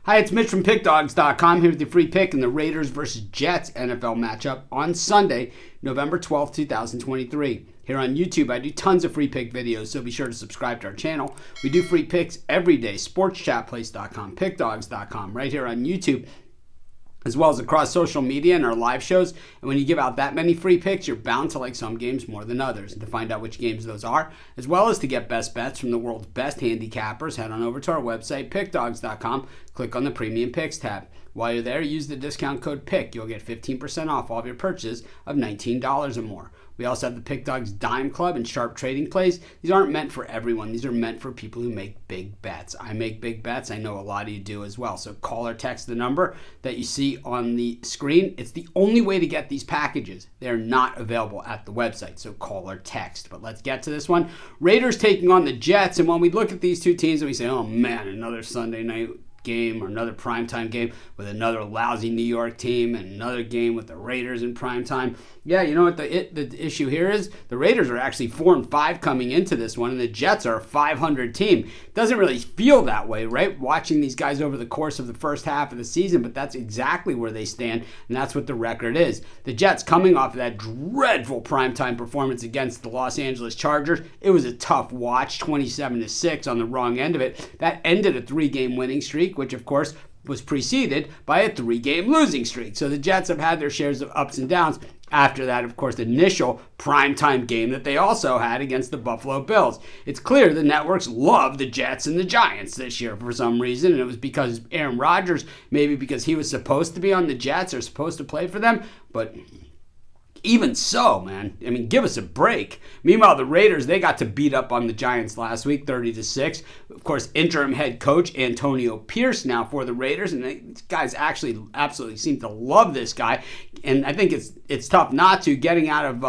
Hi, it's Mitch from Pickdawgz.com here with the free pick in the Raiders versus Jets NFL matchup on Sunday, November 12th, 2023. Here on YouTube, I do tons of free pick videos, so be sure to subscribe to our channel. We do free picks every day, sportschatplace.com, pickdawgz.com, right here on YouTube, as well as across social media and our live shows. And when you give out that many free picks, you're bound to like some games more than others. And to find out which games those are, as well as to get best bets from the world's best handicappers, head on over to our website, pickdawgz.com, click on the Premium Picks tab. While you're there, use the discount code PICK. You'll get 15% off all of your purchases of $19 or more. We also have the Pick Dawgz Dime Club and Sharp Trading Plays. These aren't meant for everyone. These are meant for people who make big bets. I make big bets. I know a lot of you do as well. So call or text the number that you see on the screen. It's the only way to get these packages. They're not available at the website, so call or text. But let's get to this one. Raiders taking on the Jets. And when we look at these two teams and we say, oh man, another Sunday night game or another primetime game with another lousy New York team and another game with the Raiders in primetime. Yeah, you know what the issue here is? The Raiders are actually 4-5 coming into this one, and the Jets are a 500 team. Doesn't really feel that way, right? Watching these guys over the course of the first half of the season, but that's exactly where they stand, and that's what the record is. The Jets coming off of that dreadful primetime performance against the Los Angeles Chargers. It was a tough watch, 27-6 on the wrong end of it. That ended a 3-game winning streak, which of course was preceded by a 3-game losing streak. So the Jets have had their shares of ups and downs after that, of course, the initial primetime game that they also had against the Buffalo Bills. It's clear the networks love the Jets and the Giants this year for some reason, and it was because Aaron Rodgers, maybe because he was supposed to be on the Jets or supposed to play for them, but even so, man, I mean, give us a break. Meanwhile, the Raiders, they got to beat up on the Giants last week, 30-6. Of course, interim head coach Antonio Pierce now for the Raiders, and these guys actually absolutely seem to love this guy. And I think it's tough not to, getting out of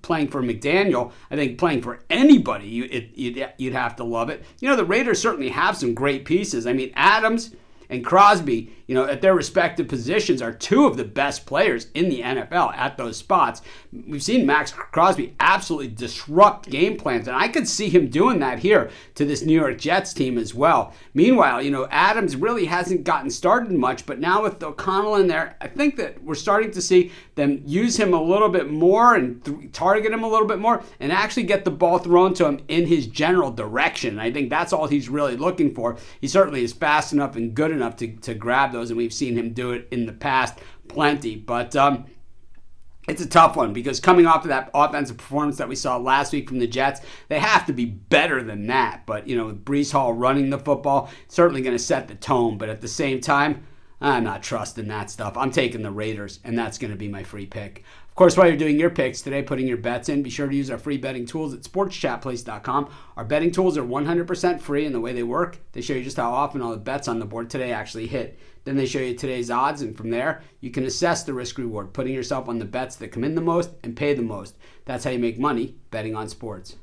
playing for McDaniel. I think playing for anybody, you'd have to love it. You know, the Raiders certainly have some great pieces. I mean, Adams and Crosby, at their respective positions, are two of the best players in the NFL at those spots. We've seen Max Crosby absolutely disrupt game plans, and I could see him doing that here to this New York Jets team as well. Meanwhile, Adams really hasn't gotten started much, but now with O'Connell in there, I think that we're starting to see them use him a little bit more and target him a little bit more and actually get the ball thrown to him in his general direction. I think that's all he's really looking for. He certainly is fast enough and good enough to grab those, and we've seen him do it in the past plenty. But it's a tough one because coming off of that offensive performance that we saw last week from the Jets, they have to be better than that. But, with Breece Hall running the football, certainly going to set the tone. But at the same time, I'm not trusting that stuff. I'm taking the Raiders, and that's going to be my free pick. Of course, while you're doing your picks today, putting your bets in, be sure to use our free betting tools at sportschatplace.com. Our betting tools are 100% free, and the way they work, they show you just how often all the bets on the board today actually hit. Then they show you today's odds, and from there, you can assess the risk-reward, putting yourself on the bets that come in the most and pay the most. That's how you make money betting on sports.